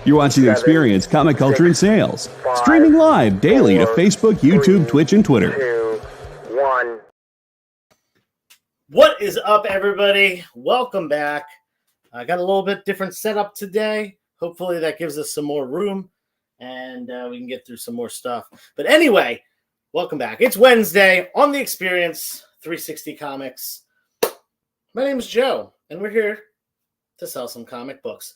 You're watching Experience Comic Culture and Sales. Streaming live daily to Facebook, YouTube, Twitch, and Twitter. 2, 1. What is up, everybody? Welcome back. I got a little bit different setup today. Hopefully that gives us some more room and we can get through some more stuff. But anyway, welcome back. It's Wednesday on the Experience 360 Comics. My name is Joe, and we're here to sell some comic books.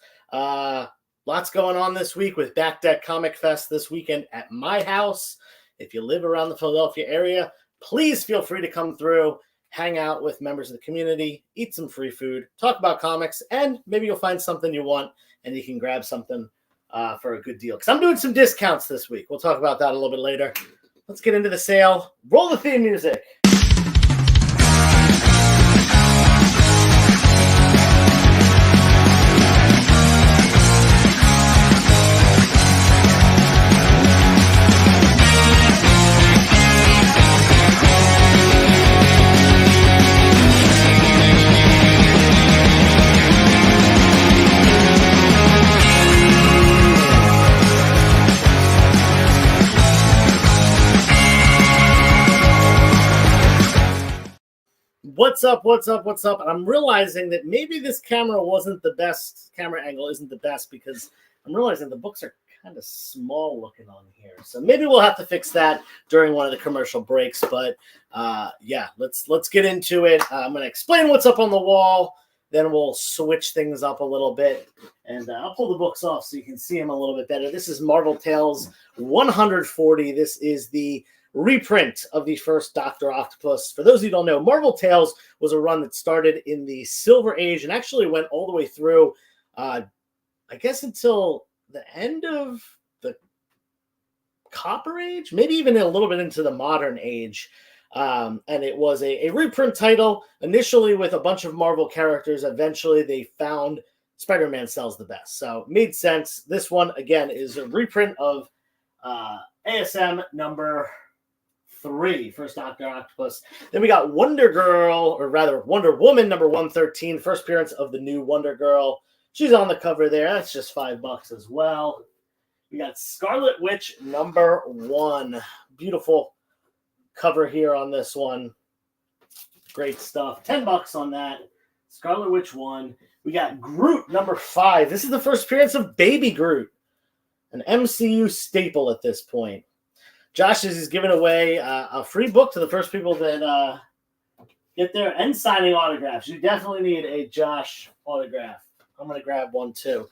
Lots going on this week with Back Deck Comic Fest this weekend at my house. If you live around the Philadelphia area, please feel free to come through, hang out with members of the community, eat some free food, talk about comics, and maybe you'll find something you want and you can grab something for a good deal. Because I'm doing some discounts this week. We'll talk about that a little bit later. Let's get into the sale. Roll the theme music. What's up? And I'm realizing that maybe this camera angle isn't the best because I'm realizing the books are kind of small looking on here. So maybe we'll have to fix that during one of the commercial breaks. But yeah, let's get into it. I'm going to explain what's up on the wall. Then we'll switch things up a little bit. And I'll pull the books off so you can see them a little bit better. This is Marvel Tales 140. This is the reprint of the first Dr. Octopus. For those of you who don't know, Marvel Tales was a run that started in the Silver Age and actually went all the way through, I guess, until the end of the Copper Age, maybe even a little bit into the Modern Age. And it was a reprint title, initially with a bunch of Marvel characters. Eventually, they found Spider-Man sells the best. So it made sense. This one, again, is a reprint of ASM number 3, first Dr. Octopus. Then we got Wonder Woman number 113, first appearance of the new Wonder Girl. She's on the cover there. That's just $5 as well. We got Scarlet Witch number 1. Beautiful cover here on this one. Great stuff. $10 on that. Scarlet Witch 1. We got Groot number 5. This is the first appearance of Baby Groot, an MCU staple at this point. Josh is giving away a free book to the first people that get there and signing autographs. You definitely need a Josh autograph. I'm going to grab one too.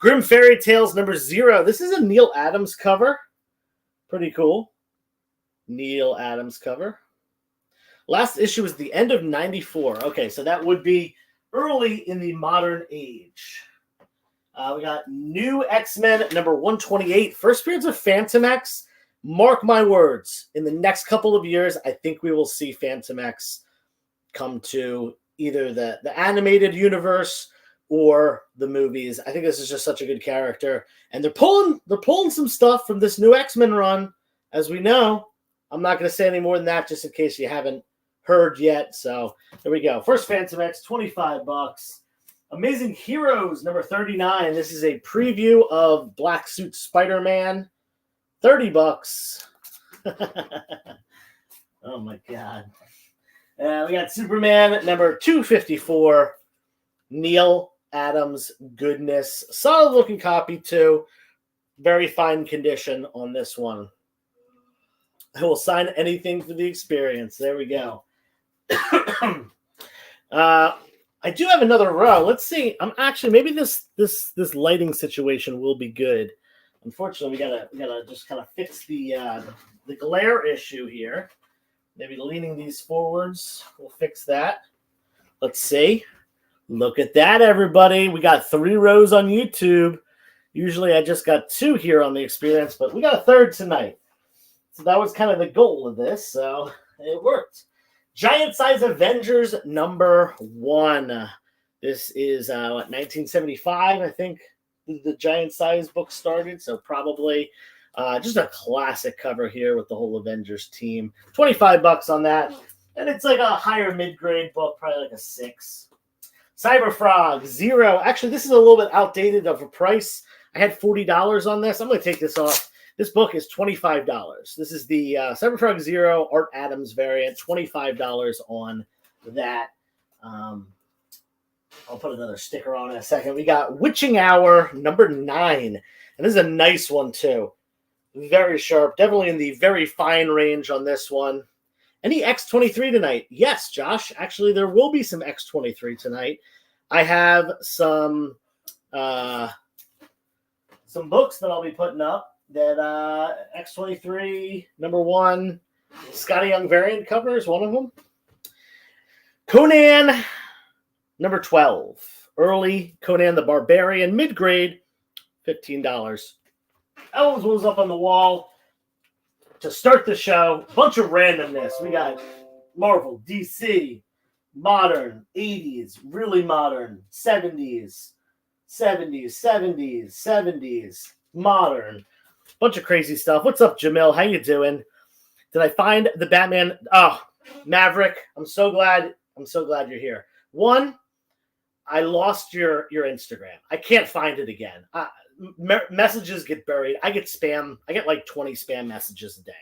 Grimm Fairy Tales number 0. This is a Neil Adams cover. Pretty cool. Neil Adams cover. Last issue was the end of 94. Okay, so that would be early in the modern age. We got New X-Men number 128. First appearance of Phantom X. Mark my words, in the next couple of years, I think we will see Phantom X come to either the animated universe or the movies. I think this is just such a good character. And they're pulling some stuff from this new X-Men run, as we know. I'm not going to say any more than that, just in case you haven't heard yet. So there we go. First Phantom X, $25. Amazing Heroes number 39. This is a preview of Black Suit Spider-Man. $30. Oh my God. We got Superman number 254. Neil Adams goodness. Solid looking copy too. Very fine condition on this one. I will sign anything for the Experience. There we go. I do have another row. Let's see. Maybe this lighting situation will be good. Unfortunately, we gotta just kind of fix the glare issue here. Maybe leaning these forwards will fix that. Let's see. Look at that, everybody. We got 3 rows on YouTube. Usually I just got 2 here on the Experience, but we got a third tonight. So that was kind of the goal of this, so it worked. Giant Size Avengers number 1. This is 1975, I think. The Giant Size book started, so probably just a classic cover here with the whole Avengers team. $25 on that, and it's like a higher mid-grade book, probably like a 6. Cyberfrog 0. Actually, this is a little bit outdated of a price. I had $40 on this. I'm going to take this off. This book is $25. This is the Cyberfrog Zero Art Adams variant, $25 on that. I'll put another sticker on in a second. We got Witching Hour number 9. And this is a nice one, too. Very sharp. Definitely in the very fine range on this one. Any X23 tonight? Yes, Josh. Actually, there will be some X23 tonight. I have some books that I'll be putting up. That X23 number 1 Scotty Young variant cover is one of them. Conan number 12 early Conan the Barbarian mid-grade, $15. Elves was up on the wall to start the show. Bunch of randomness. We got Marvel, DC, modern, 80s, really modern, 70s, modern. Bunch of crazy stuff. What's up, Jamil? How you doing? Did I find the Batman? Oh, Maverick. I'm so glad you're here. One, I lost your Instagram. I can't find it again. Messages get buried. I get spam. I get like 20 spam messages a day.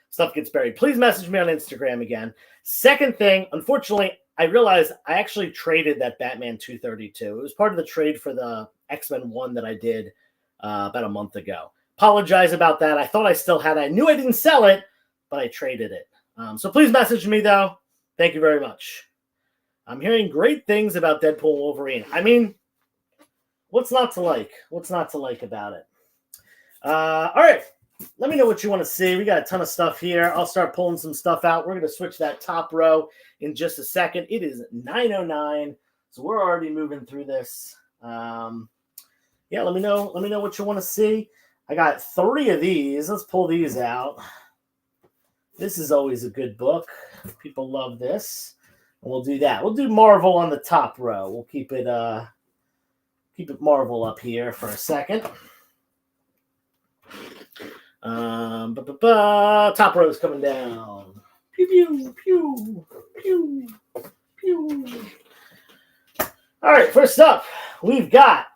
Stuff gets buried. Please message me on Instagram again. Second thing, unfortunately, I realized I actually traded that Batman 232. It was part of the trade for the X-Men 1 that I did about a month ago. Apologize about that. I thought I still had it. I knew I didn't sell it, but I traded it. So please message me, though. Thank you very much. I'm hearing great things about Deadpool and Wolverine. I mean, what's not to like? What's not to like about it? All right. Let me know what you want to see. We got a ton of stuff here. I'll start pulling some stuff out. We're going to switch that top row in just a second. It is 9:09, so we're already moving through this. Yeah, let me know what you want to see. I got 3 of these. Let's pull these out. This is always a good book. People love this. And we'll do that. We'll do Marvel on the top row. We'll keep it Marvel up here for a second. Top row is coming down. Pew, pew, pew, pew, pew. All right, first up, we've got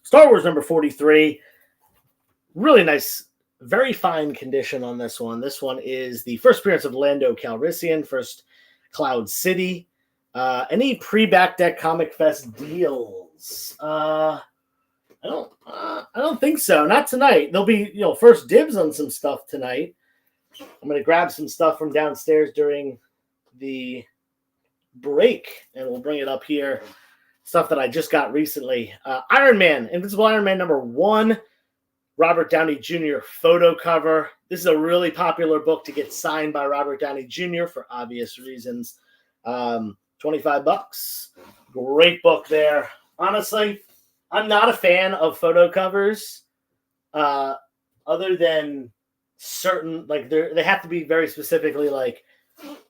Star Wars number 43. Really nice, very fine condition on this one. This one is the first appearance of Lando Calrissian, first Cloud City. Any pre-Back Deck Comic Fest deals? I don't think so. Not tonight. There'll be, first dibs on some stuff tonight. I'm going to grab some stuff from downstairs during the break, and we'll bring it up here. Stuff that I just got recently. Iron Man, Invincible Iron Man number 1, Robert Downey Jr. photo cover. This is a really popular book to get signed by Robert Downey Jr. for obvious reasons. $25. Great book there. Honestly, I'm not a fan of photo covers, other than certain, like they have to be very specifically like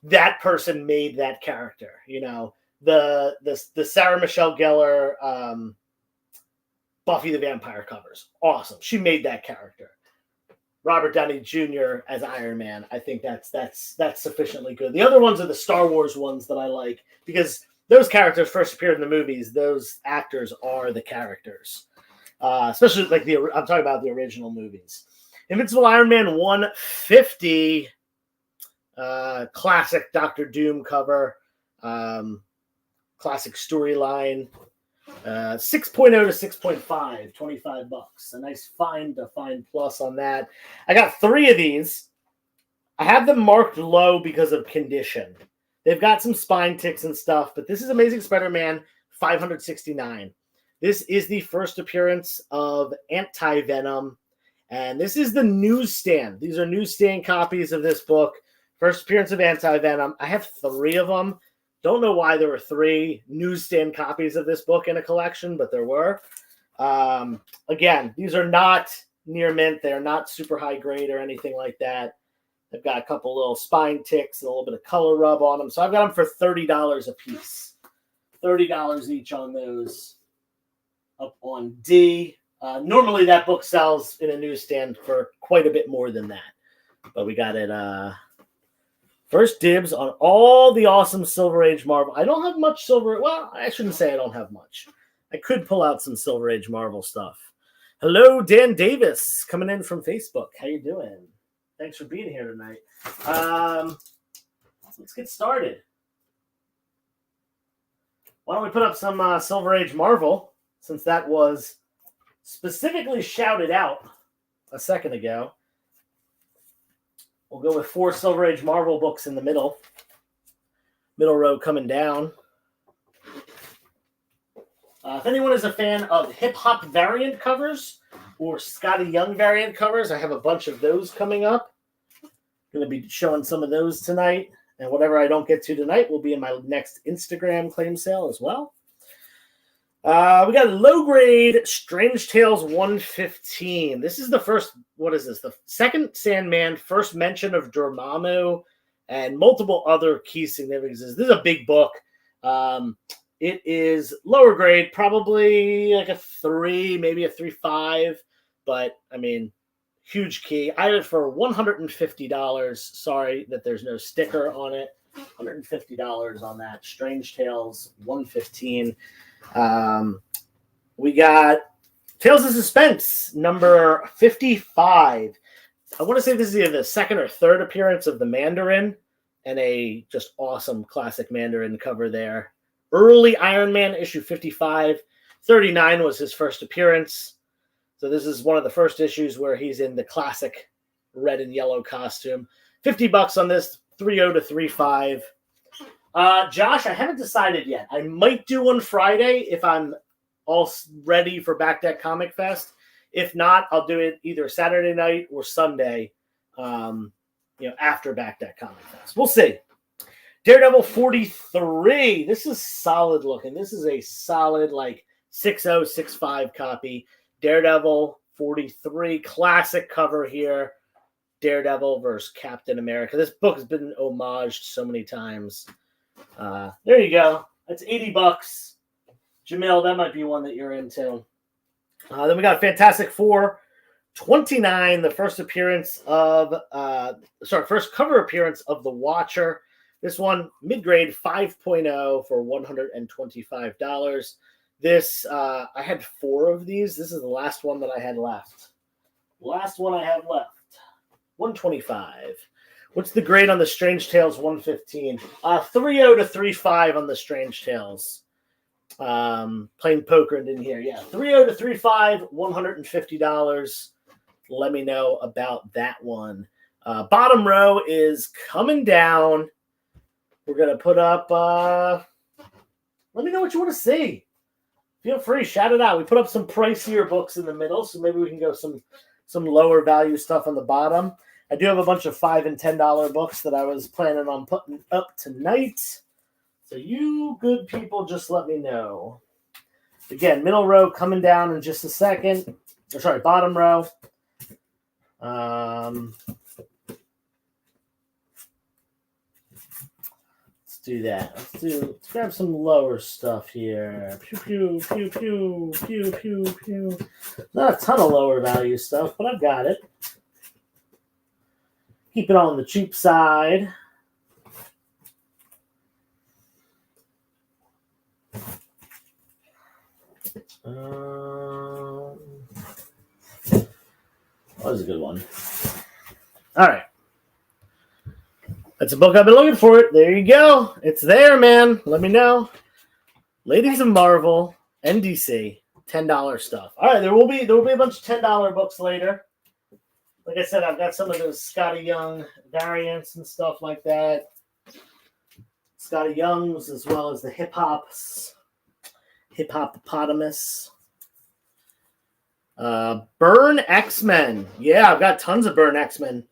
that person made that character. The Sarah Michelle Gellar Buffy the Vampire covers, awesome. She made that character. Robert Downey Jr. as Iron Man, I think that's sufficiently good. The other ones are the Star Wars ones that I like because those characters first appeared in the movies. Those actors are the characters, especially like I'm talking about the original movies. Invincible Iron Man 150, classic Doctor Doom cover, classic storyline. 6.0 to 6.5, $25. A nice find to find plus on that. I got 3 of these. I have them marked low because of condition. They've got some spine ticks and stuff, but this is Amazing Spider-Man 569. This is the first appearance of Anti-Venom, and this is the newsstand. These are newsstand copies of this book. First appearance of Anti-Venom. I have 3 of them. Don't know why there were 3 newsstand copies of this book in a collection, but there were. Again, these are not near mint. They're not super high grade or anything like that. They've got a couple little spine ticks and a little bit of color rub on them. So I've got them for $30 a piece. $30 each on those up on D. Normally that book sells in a newsstand for quite a bit more than that. But we got it... First dibs on all the awesome Silver Age Marvel. I don't have much Silver... Well, I shouldn't say I don't have much. I could pull out some Silver Age Marvel stuff. Hello, Dan Davis, coming in from Facebook. How you doing? Thanks for being here tonight. Let's get started. Why don't we put up some Silver Age Marvel, since that was specifically shouted out a second ago. We'll go with 4 Silver Age Marvel books in the middle. Middle row coming down. If anyone is a fan of hip-hop variant covers or Scotty Young variant covers, I have a bunch of those coming up. Going to be showing some of those tonight. And whatever I don't get to tonight will be in my next Instagram claim sale as well. We got low-grade Strange Tales 115. This is the first, what is this? The second Sandman, first mention of Dormammu, and multiple other key significances. This is a big book. It is lower grade, probably like a 3, maybe a 3.5. But, I mean, huge key. I had it for $150. Sorry that there's no sticker on it. $150 on that. Strange Tales 115. We got Tales of Suspense, number 55. I want to say this is either the second or third appearance of the Mandarin, and a just awesome classic Mandarin cover there. Early Iron Man, issue 55. 39 was his first appearance. So this is one of the first issues where he's in the classic red and yellow costume. $50 on this, 3.0 to 3.5. Josh, I haven't decided yet. I might do one Friday if I'm all ready for Back Deck Comic Fest. If not, I'll do it either Saturday night or Sunday, after Back Deck Comic Fest. We'll see. Daredevil 43. This is solid looking. This is a solid 6.0, 6.5 copy. Daredevil 43. Classic cover here. Daredevil versus Captain America. This book has been homaged so many times. There you go. That's $80. Jamil, that might be one that you're into. Then we got Fantastic Four 29, the first appearance of first cover appearance of the Watcher. This one, mid-grade 5.0 for $125. This, I had 4 of these. This is the last one that I had left. Last one I have left. $125. What's the grade on the Strange Tales 115? 3.0 to 3.5 on the Strange Tales. Playing poker and in here. Yeah, 3.0 to 3.5, $150. Let me know about that one. Bottom row is coming down. We're going to put up, let me know what you want to see. Feel free, shout it out. We put up some pricier books in the middle, so maybe we can go some lower value stuff on the bottom. I do have a bunch of $5 and $10 books that I was planning on putting up tonight. So you good people just let me know. Again, middle row coming down in just a second. Bottom row. Let's do that. Let's grab some lower stuff here. Pew, pew, pew, pew, pew, pew, pew. Not a ton of lower value stuff, but I've got it. Keep it on the cheap side. That was a good one. All right. That's a book I've been looking for. There you go. It's there, man. Let me know. Ladies of Marvel, NDC, $10 stuff. All right, there will be a bunch of $10 books later. Like I said, I've got some of those Scotty Young variants and stuff like that. Scotty Youngs, as well as the Hippopotamus. Burn X-Men. Yeah, I've got tons of Burn X-Men.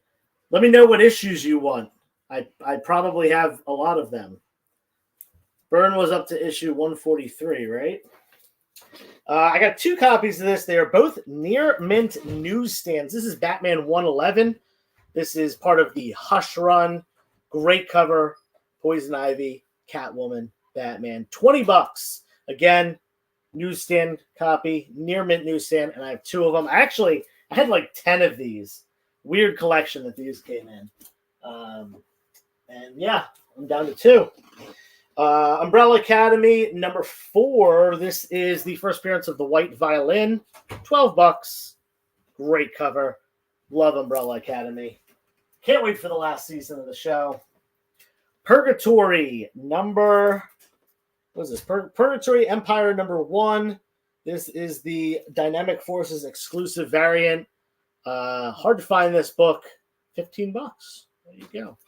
Let me know what issues you want. I probably have a lot of them. Burn was up to issue 143, right? I got 2 copies of this. They are both near mint newsstands. This is Batman 111. This is part of the Hush run. Great cover. Poison Ivy, Catwoman, Batman. $20. Again, newsstand copy, near mint newsstand, and I have 2 of them. I had like 10 of these. Weird collection that these came in. And yeah, I'm down to 2. Umbrella Academy number 4. This is the first appearance of the White Violin. $12. Great cover. Love Umbrella Academy. Can't wait for the last season of the show. Purgatory number... What is this? Purgatory Empire number 1. This is the Dynamic Forces exclusive variant. Hard to find this book. $15. There you go.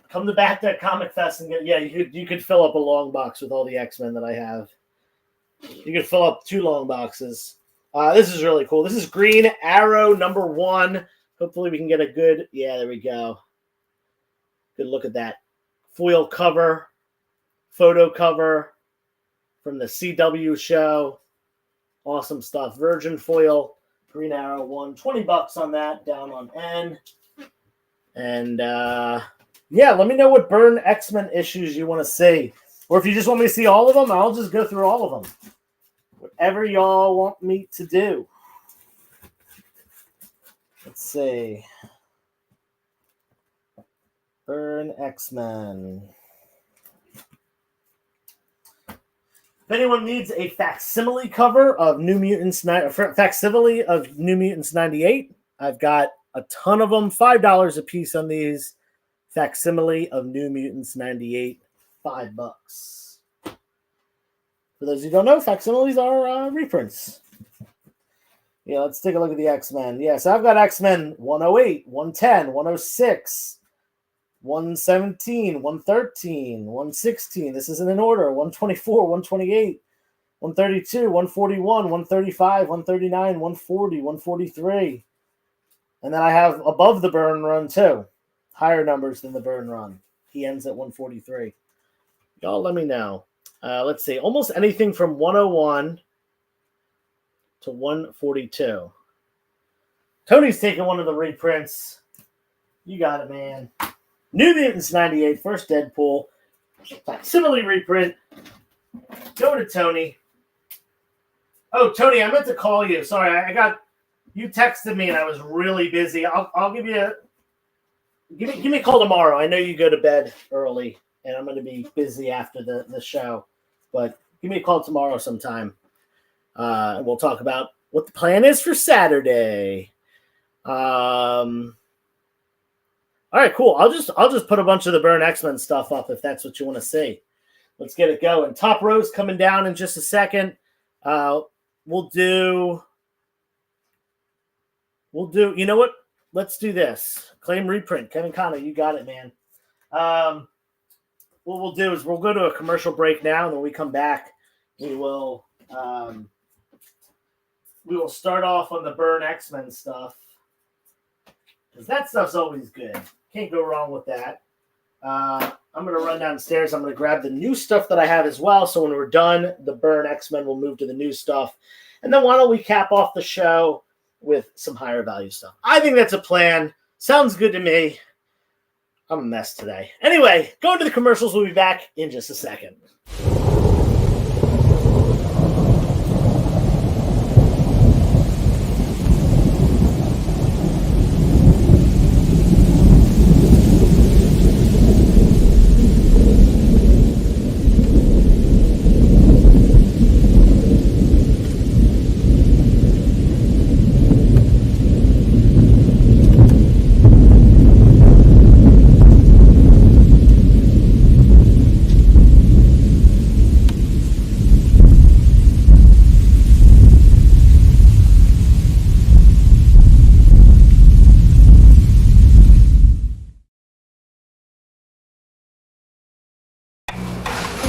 Come to Baghdad Comic Fest and get, you could fill up a long box with all the X-Men that I have. You could fill up 2 long boxes. This is really cool. This is Green Arrow number 1. Hopefully we can get a good, there we go. Good look at that. Foil cover, photo cover from the CW show. Awesome stuff. Virgin foil, Green Arrow 1. $20 on that, down on N. And, let me know what Byrne X-Men issues you want to see. Or if you just want me to see all of them, I'll just go through all of them. Whatever y'all want me to do. Let's see. Byrne X-Men. If anyone needs a facsimile cover of New Mutants, facsimile of New Mutants 98, I've got a ton of them. $5 a piece on these. Facsimile of New Mutants 98, $5. For those who don't know, facsimiles are reprints. Let's take a look at the X-Men. So I've got X-Men 108, 110, 106, 117, 113, 116. This isn't in order. 124, 128, 132, 141, 135, 139, 140, 143. And then I have above the Byrne run, too. Higher numbers than the Byrne run. He ends at 143. Y'all let me know. Let's see. Almost anything from 101 to 142. Tony's taking one of the reprints. You got it, man. New Mutants 98, first Deadpool. Facsimile reprint. Go to Tony. Oh, Tony, I meant to call you. Sorry, you texted me and I was really busy. I'll give you Give me a call tomorrow. I know you go to bed early, and I'm going to be busy after the show. But give me a call tomorrow sometime. And we'll talk about what the plan is for Saturday. All right, cool. I'll just put a bunch of the Byrne X-Men stuff up if that's what you want to see. Let's get it going. Top row's coming down in just a second. We'll do. You know what? Let's do this. Claim reprint. Kevin Connor, you got it, man. What we'll do is we'll go to a commercial break now, and when we come back, we will start off on the Byrne X-Men stuff. Because that stuff's always good. Can't go wrong with that. I'm going to run downstairs. I'm going to grab the new stuff that I have as well. So when we're done, the Byrne X-Men will move to the new stuff. And then why don't we cap off the show with some higher value stuff? I think that's a plan. Sounds good to me. I'm a mess today. Anyway, go to the commercials. We'll be back in just a second.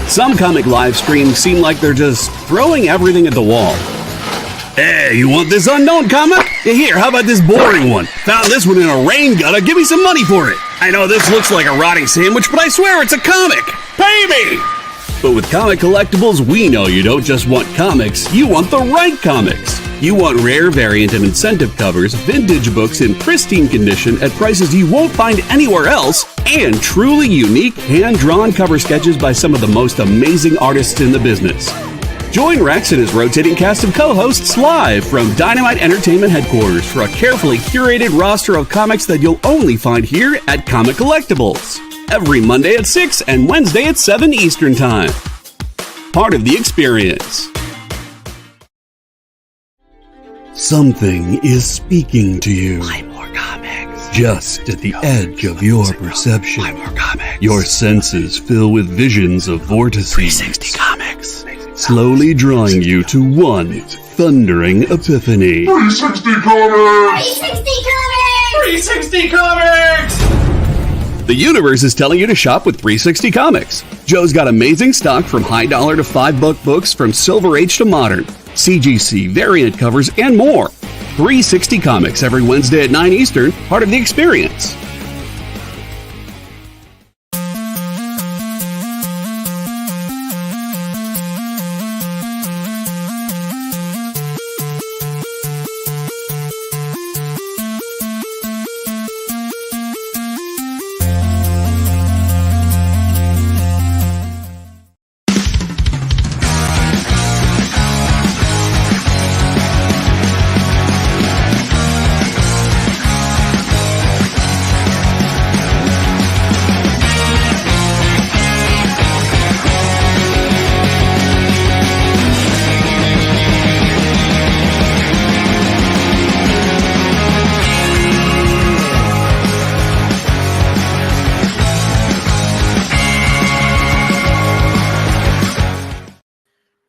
Some comic live streams seem like they're just throwing everything at the wall. Hey, you want this unknown comic? Here, how about this boring one? Found this one in a rain gutter, give me some money for it. I know this looks like a rotting sandwich, but I swear it's a comic. Pay me! But with Comic Collectibles, we know you don't just want comics, you want the right comics. You want rare variant and incentive covers, vintage books in pristine condition at prices you won't find anywhere else, and truly unique hand-drawn cover sketches by some of the most amazing artists in the business. Join Rex and his rotating cast of co-hosts live from Dynamite Entertainment headquarters for a carefully curated roster of comics that you'll only find here at Comic Collectibles. every Monday at 6 and Wednesday at 7 Eastern Time. Part of the experience. Something is speaking to you. Buy more comics. Just at the edge of your perception. Buy more comics. Your senses fill with visions of vortices. 360 Comics. Slowly drawing you to one thundering epiphany. 360 Comics! 360 Comics! The universe is telling you to shop with 360 Comics. Joe's got amazing stock from high dollar to $5 books from Silver Age to modern, CGC, variant covers, and more. 360 Comics every Wednesday at 9 Eastern, part of the experience.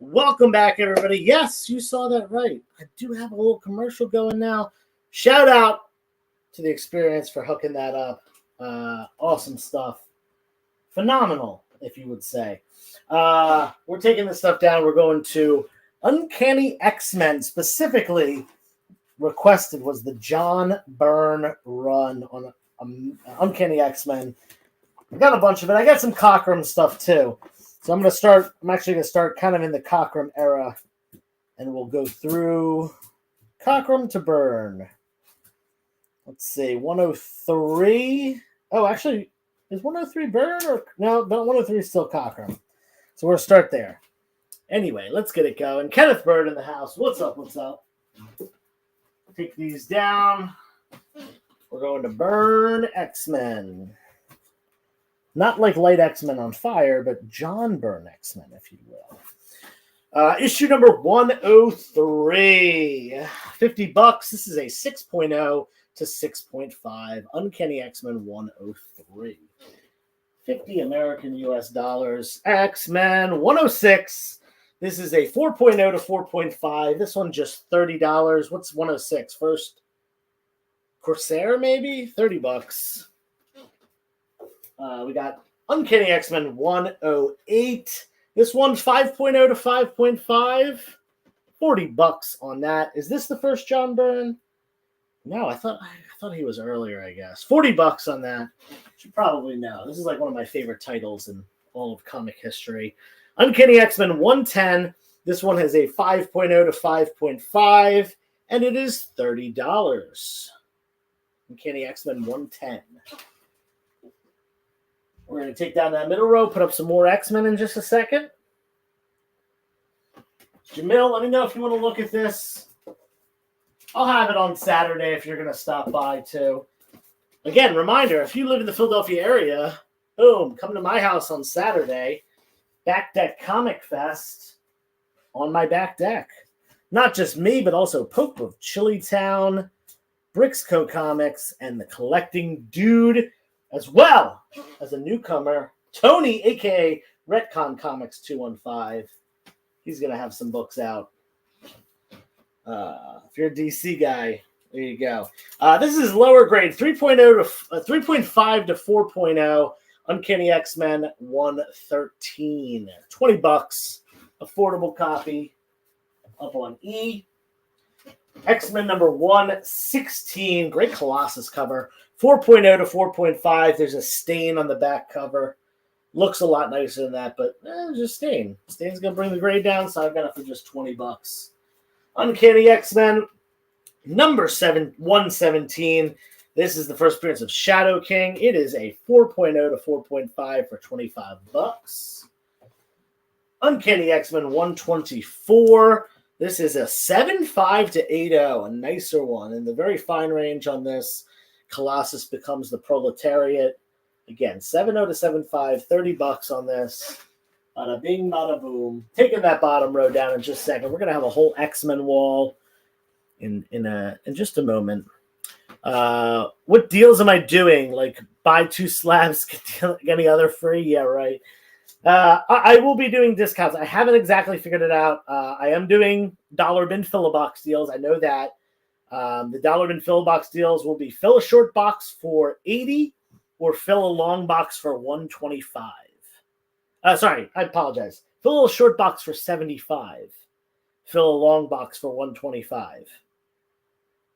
Welcome back, everybody. Yes, you saw that right. I do have a little commercial going now. Shout out to the experience for hooking that up. Awesome stuff. Phenomenal, if you would say. We're taking this stuff down. We're going to Uncanny X-Men. Specifically requested was the John Byrne run on Uncanny X-Men. I got a bunch of it. I got some Cockrum stuff, too. So I'm actually going to start kind of in the Cockrum era, and we'll go through Cockrum to Byrne. Let's see, 103. Oh, actually, is 103 Byrne or no? 103 is still Cockrum. So we'll start there. Anyway, let's get it going. Kenneth Byrne in the house. What's up? What's up? Take these down. We're going to Byrne X-Men. Not like Light X-Men on Fire, but John Byrne X-Men, if you will. Issue number 103. $50. This is a 6.0 to 6.5. Uncanny X-Men 103. 50 American US dollars. X-Men 106. This is a 4.0 to 4.5. This one just $30. What's 106? First Corsair, maybe? $30. We got Uncanny X-Men 108. This one's 5.0 to 5.5. $40 on that. Is this the first John Byrne? No, I thought he was earlier, I guess. $40 on that. Should probably know. This is like one of my favorite titles in all of comic history. Uncanny X-Men 110. This one has a 5.0 to 5.5, and it is $30. Uncanny X-Men 110. We're going to take down that middle row, put up some more X-Men in just a second. Jamil, let me know if you want to look at this. I'll have it on Saturday if you're going to stop by, too. Again, reminder, if you live in the Philadelphia area, boom, come to my house on Saturday. Back Deck Comic Fest on my back deck. Not just me, but also Pope of Chillytown, Brixco Comics, and the Collecting Dude, as well as a newcomer, Tony, a.k.a. Retcon Comics 215. He's going to have some books out. If you're a DC guy, there you go. This is lower grade, 3.0 to 3.5 to 4.0. Uncanny X-Men 113. $20. Affordable copy up on E. X-Men number 116. Great Colossus cover. 4.0 to 4.5. There's a stain on the back cover. Looks a lot nicer than that, but just stain. Stain's going to bring the grade down, so I've got it for just $20. Uncanny X-Men number 117. This is the first appearance of Shadow King. It is a 4.0 to 4.5 for $25. Uncanny X-Men 124. This is a 7.5 to 8.0, a nicer one. In the very fine range on this, Colossus becomes the Proletariat. Again, 7.0 to 7.5, $30 on this. Bada bing, bada boom. Taking that bottom row down in just a second. We're gonna have a whole X-Men wall in just a moment. What deals am I doing? Like buy 2 slabs, get any other free? Yeah, right. I will be doing discounts. I haven't exactly figured it out. I am doing dollar bin fill a box deals. I know that. The dollar bin fill a box deals will be fill a short box for $80 or fill a long box for $125. Sorry, I apologize. Fill a short box for $75. Fill a long box for $125.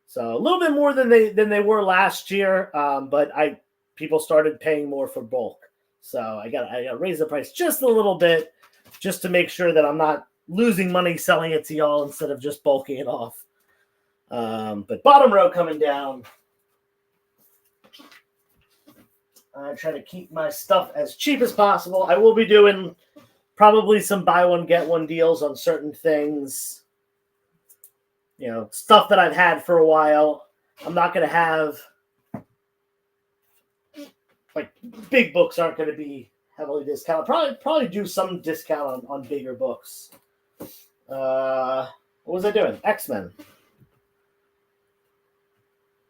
So a little bit more than they were last year, but people started paying more for bulk. So I got to raise the price just a little bit, just to make sure that I'm not losing money selling it to y'all instead of just bulking it off. But bottom row coming down. I try to keep my stuff as cheap as possible. I will be doing probably some buy one get one deals on certain things. You know, stuff that I've had for a while. I'm not going to have, like, big books aren't going to be heavily discounted. Probably do some discount on bigger books. What was I doing? X-Men.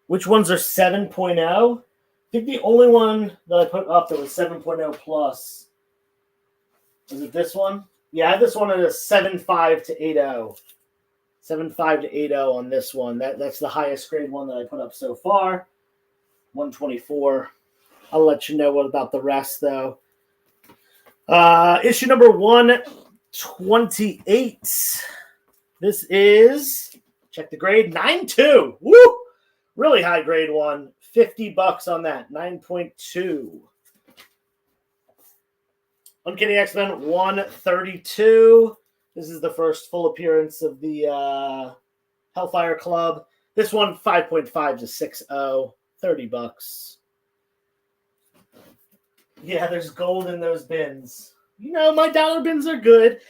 Which ones are 7.0? I think the only one that I put up that was 7.0 plus, is it this one? Yeah, I have this one at a 7.5 to 8.0. 7.5 to 8.0 on this one. That's the highest grade one that I put up so far. 124. I'll let you know what about the rest, though. Issue number 128. This is, check the grade, 9.2. Woo! Really high grade one. $50 on that. 9.2. Uncanny X-Men 132. This is the first full appearance of the Hellfire Club. This one 5.5 to 6.0. $30. Yeah, there's gold in those bins. You know, my dollar bins are good.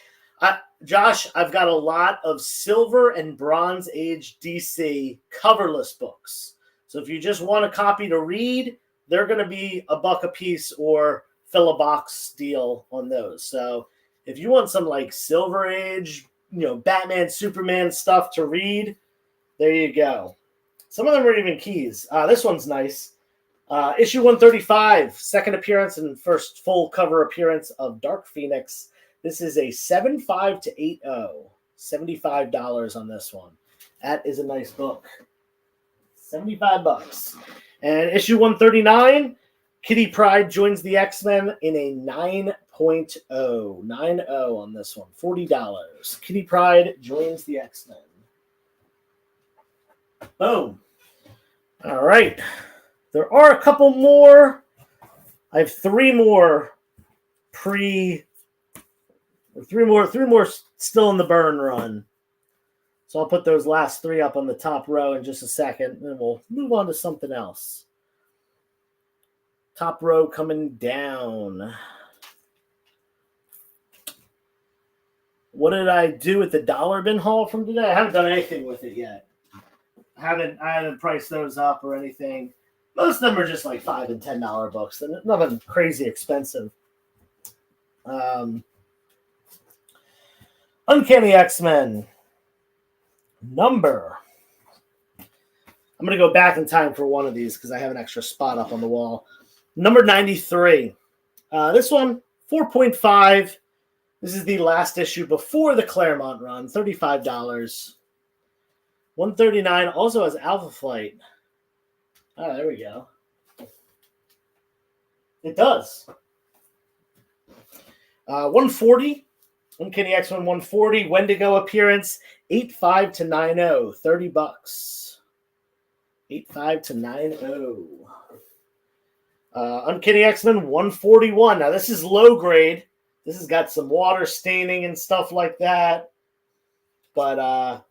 Josh, I've got a lot of Silver and Bronze Age DC coverless books. So if you just want a copy to read, they're going to be $1 a piece or fill a box deal on those. So if you want some like Silver Age, you know, Batman, Superman stuff to read, there you go. Some of them are even keys. This one's nice. Issue 135, second appearance and first full cover appearance of Dark Phoenix. This is a 7.5 to 8.0. $75 on this one. That is a nice book. $75. And issue 139, Kitty Pryde joins the X-Men in a 9.0. 9.0 on this one. $40. Kitty Pryde joins the X-Men. Boom. All right. There are a couple more. I have three more still in the burn run. So I'll put those last 3 up on the top row in just a second, and we'll move on to something else. Top row coming down. What did I do with the dollar bin haul from today? I haven't done anything with it yet. I haven't priced those up or anything. Most of them are just like $5 and $10 books. They're nothing crazy expensive. Uncanny X-Men. Number. I'm going to go back in time for one of these because I have an extra spot up on the wall. Number 93. This one, 4.5. This is the last issue before the Claremont run. $35. 139 also has Alpha Flight. Oh, there we go. It does. 140. Uncanny X-Men 140. Wendigo appearance. 8.5 to 9.0. $30. 8.5 to 9.0. Uncanny X-Men 141. Now, this is low grade. This has got some water staining and stuff like that. But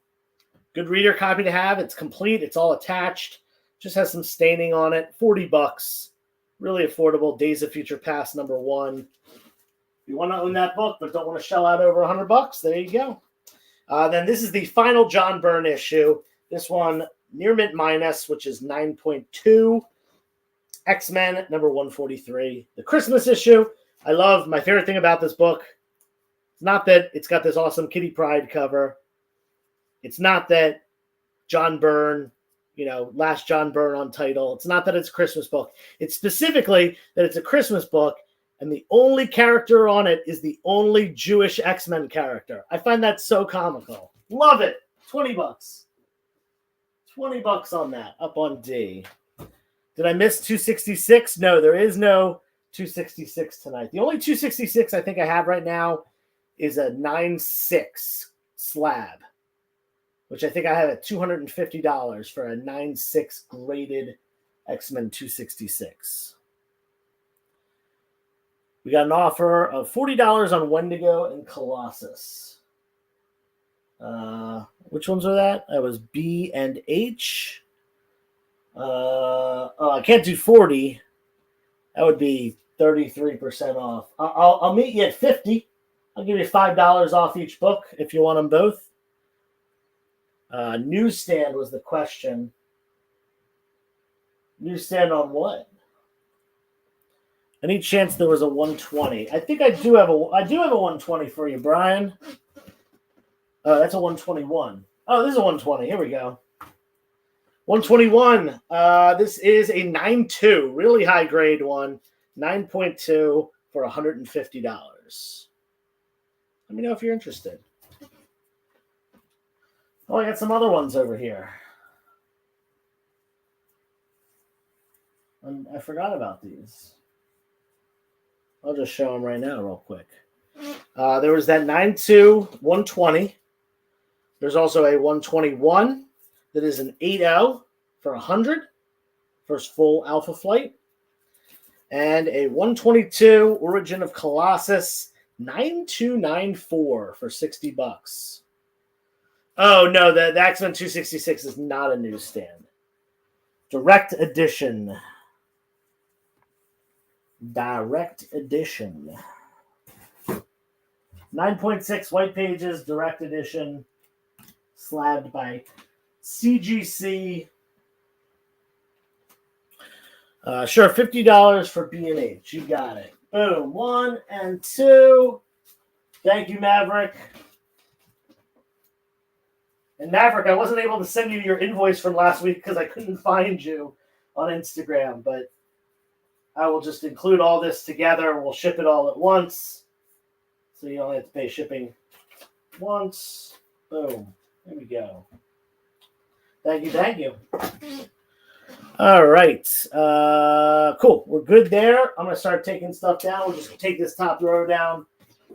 good reader copy to have. It's complete. It's all attached. Just has some staining on it. $40. Really affordable. Days of Future Past #1. If you want to own that book but don't want to shell out over $100, there you go. Then this is the final John Byrne issue. This one, Near Mint Minus, which is 9.2. X-Men number 143, the Christmas issue. I love, my favorite thing about this book, it's not that it's got this awesome Kitty Pryde cover. It's not that John Byrne, last John Byrne on title. It's not that it's a Christmas book. It's specifically that it's a Christmas book, and the only character on it is the only Jewish X-Men character. I find that so comical. Love it. $20. $20 on that, up on D. Did I miss 266? No, there is no 266 tonight. The only 266 I think I have right now is a 9.6 slab, which I think I have at $250 for a 9.6 graded X-Men 266. We got an offer of $40 on Wendigo and Colossus. Which ones are that? That was B and H. I can't do 40. That would be 33% off. I'll meet you at 50. I'll give you $5 off each book if you want them both. Newsstand was the question. Newsstand on what? Any chance there was a 120? I think I do have a 120 for you, Brian. Oh, that's a 121. Oh, this is a 120. Here we go. 121. This is a 9.2, really high grade one. 9.2 for $150. Let me know if you're interested. Oh, I got some other ones over here. I forgot about these. I'll just show them right now real quick. There was that 9.2 120. There's also a 121 that is an 8.0 for $100. First full Alpha Flight. And a 122 Origin of Colossus 9294 for $60. Oh, no, the X-Men 266 is not a newsstand. Direct edition. Direct edition. 9.6 white pages, direct edition, slabbed by CGC. Sure, $50 for B&H. You got it. Boom. 1 and 2. Thank you, Maverick. And Maverick, I wasn't able to send you your invoice from last week because I couldn't find you on Instagram, but I will just include all this together. We'll ship it all at once, so you only have to pay shipping once. Boom. There we go. Thank you, thank you. All right. Cool. We're good there. I'm going to start taking stuff down. We'll just take this top row down,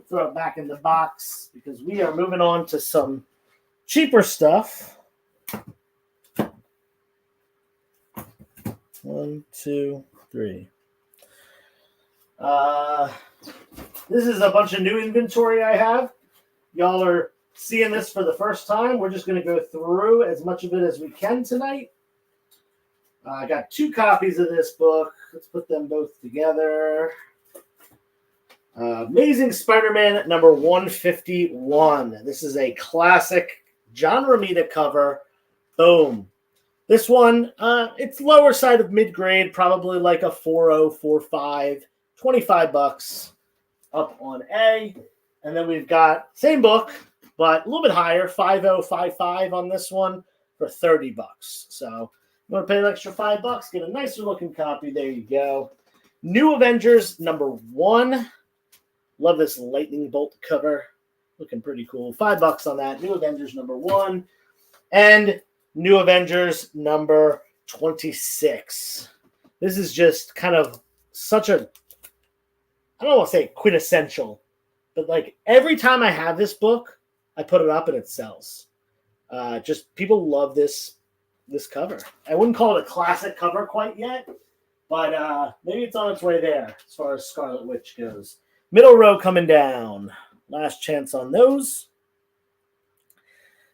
throw it back in the box, because we are moving on to some cheaper stuff. 1, 2, 3. This is a bunch of new inventory I have. Y'all are seeing this for the first time. We're just going to go through as much of it as we can tonight. I got 2 copies of this book. Let's put them both together. Amazing Spider-Man number 151. This is a classic John Romita cover. Boom. This one, it's lower side of mid-grade, probably like a 4.0, 4.5, $25 up on A. And then we've got same book, but a little bit higher, 5.0, 5.5 on this one for $30. So you want to pay an extra $5, get a nicer looking copy. There you go. New Avengers number 1. Love this lightning bolt cover. Looking pretty cool. $5 on that. New Avengers number 1. And New Avengers number 26. This is just kind of such a, I don't want to say quintessential, but like every time I have this book, I put it up and it sells. Just people love this cover. I wouldn't call it a classic cover quite yet, but maybe it's on its way there as far as Scarlet Witch goes. Middle row coming down. Last chance on those.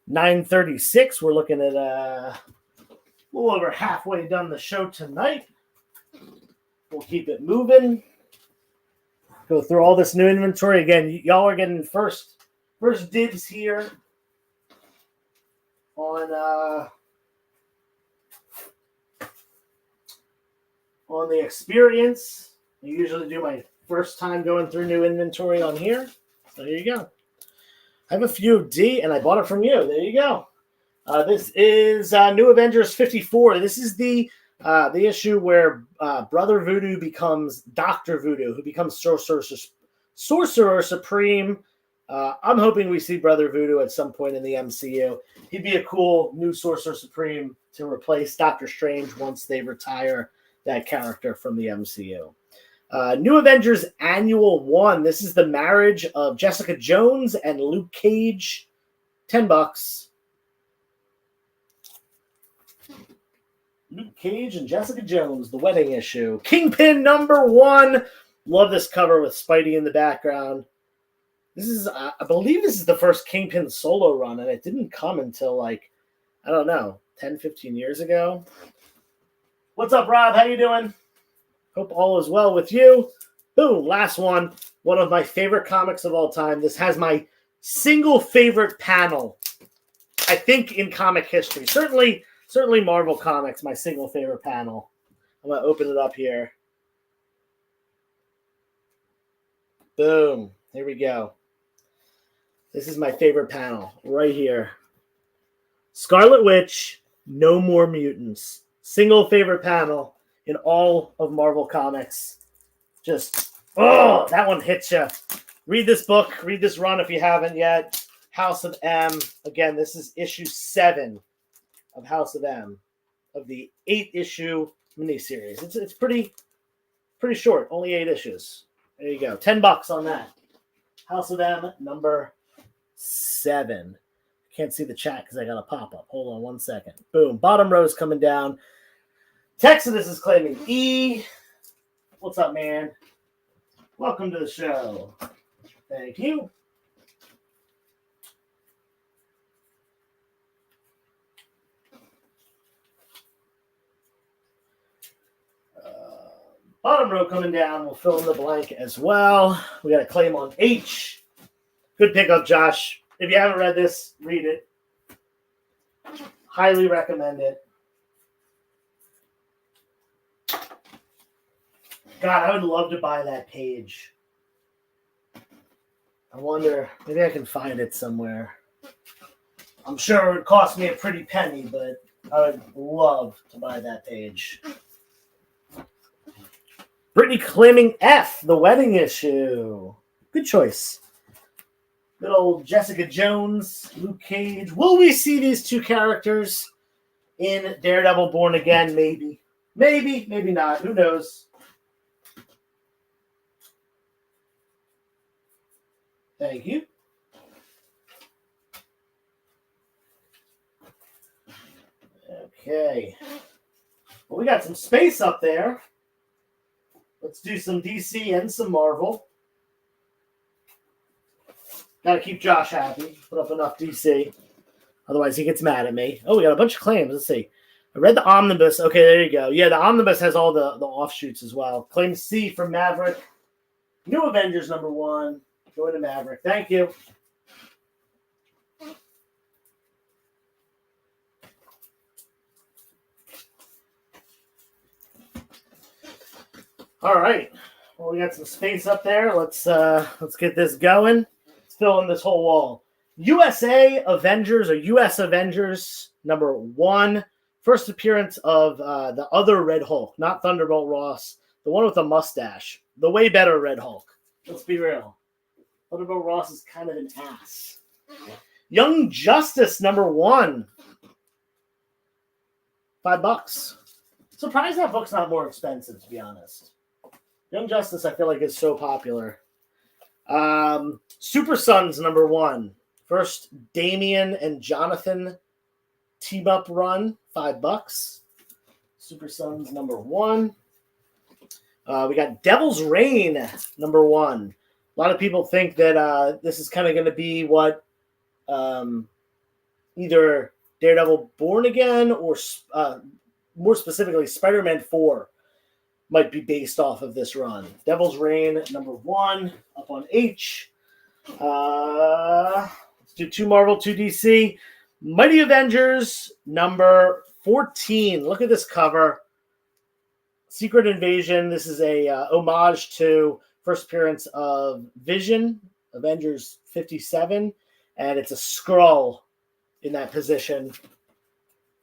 936. We're looking at a little over halfway done the show tonight. We'll keep it moving. Go through all this new inventory. Again, y'all are getting first dibs here on on the experience. I usually do my first time going through new inventory on here. So here you go. I have a few D, and I bought it from you. There you go. This is New Avengers 54. This is the issue where Brother Voodoo becomes Dr. Voodoo, who becomes Sorcerer Supreme. I'm hoping we see Brother Voodoo at some point in the MCU. He'd be a cool new Sorcerer Supreme to replace Doctor Strange once they retire that character from the MCU. New Avengers Annual 1. This is the marriage of Jessica Jones and Luke Cage. $10. Luke Cage and Jessica Jones, the wedding issue. Kingpin number 1. Love this cover with Spidey in the background. This is, I believe this is the first Kingpin solo run, and it didn't come until, like, I don't know, 10, 15 years ago. What's up, Rob? How you doing? Hope all is well with you. Boom, last one. One of my favorite comics of all time. This has my single favorite panel, I think, in comic history. Certainly Marvel Comics, my single favorite panel. I'm going to open it up here. Boom. Here we go. This is my favorite panel right here. Scarlet Witch, No More Mutants. Single favorite panel in all of Marvel Comics. Just, oh, that one hits you. Read this book. Read this run if you haven't yet. House of M. Again, this is issue 7 of House of M, of the 8-issue miniseries. It's pretty short. Only 8 issues. There you go. $10 on that. House of M, number 7. Can't see the chat because I got a pop-up. Hold on one second. Boom. Bottom row's coming down. Texodus is claiming E. What's up, man? Welcome to the show. Thank you. Bottom row coming down. We'll fill in the blank as well. We got a claim on H. Good pickup, Josh. If you haven't read this, read it. Highly recommend it. God, I would love to buy that page. I wonder, maybe I can find it somewhere. I'm sure it would cost me a pretty penny, but I would love to buy that page. Brittany claiming F, the wedding issue. Good choice. Good old Jessica Jones, Luke Cage. Will we see these two characters in Daredevil Born Again? Maybe. Maybe, maybe not. Who knows? Thank you. Okay. Well, we got some space up there. Let's do some DC and some Marvel. Got to keep Josh happy. Put up enough DC. Otherwise, he gets mad at me. Oh, we got a bunch of claims. Let's see. I read the Omnibus. Okay, there you go. Yeah, the Omnibus has all the offshoots as well. Claim C from Maverick. New Avengers number 1. Going to Maverick. Thank you. All right. Well, we got some space up there. Let's get this going. Let's fill in this whole wall. USA Avengers or US Avengers number 1. First appearance of the other Red Hulk, not Thunderbolt Ross, the one with the mustache. The way better Red Hulk. Let's be real. Thunderbolt Ross is kind of an ass. Young Justice number 1. $5. Surprised that book's not more expensive, to be honest. Young Justice, I feel like, is so popular. Super Sons number 1. First Damian and Jonathan team-up run. $5. Super Sons number 1. We got Devil's Reign number 1. A lot of people think that this is kind of going to be what either Daredevil Born Again or more specifically Spider-Man 4 might be based off of this run. Devil's Reign number 1 up on H. Let's do 2 Marvel, 2 DC. Mighty Avengers number 14. Look at this cover. Secret Invasion. This is a homage to first appearance of Vision, Avengers 57, and it's a Skrull in that position.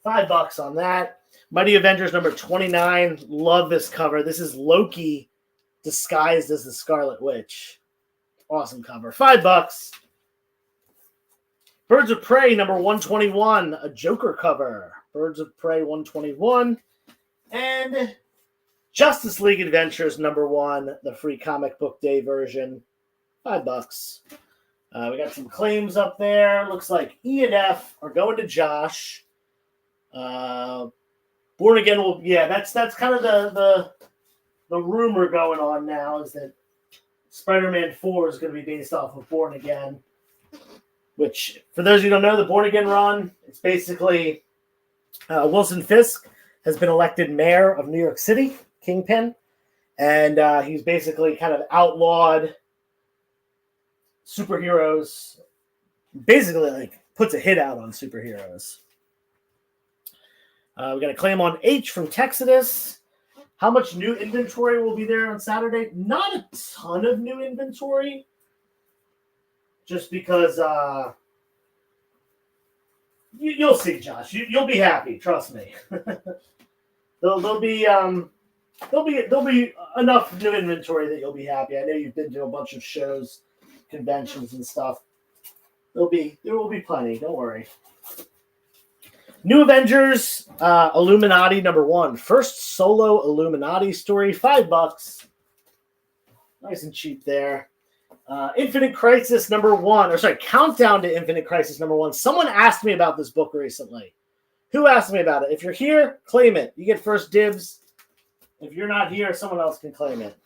$5 on that. Mighty Avengers number 29. Love this cover. This is Loki disguised as the Scarlet Witch. Awesome cover. $5. Birds of Prey number 121. A Joker cover. Birds of Prey 121. And Justice League Adventures number 1. The free comic book day version. $5. We got some claims up there. Looks like E and F are going to Josh. Born Again will, yeah, that's kind of the rumor going on now is that Spider-Man 4 is going to be based off of Born Again, which, for those of you who don't know, the Born Again run, it's basically Wilson Fisk has been elected mayor of New York City, Kingpin, and he's basically kind of outlawed superheroes, basically like puts a hit out on superheroes. We got a claim on H from Texadus. How much new inventory will be there on Saturday? Not a ton of new inventory. Just because you'll see, Josh. You'll be happy. Trust me. there'll be enough new inventory that you'll be happy. I know you've been to a bunch of shows, conventions, and stuff. There will be plenty. Don't worry. New Avengers, Illuminati number 1. First solo Illuminati story, $5. Nice and cheap there. Infinite Crisis number 1. Or sorry, Countdown to Infinite Crisis number 1. Someone asked me about this book recently. Who asked me about it? If you're here, claim it. You get first dibs. If you're not here, someone else can claim it.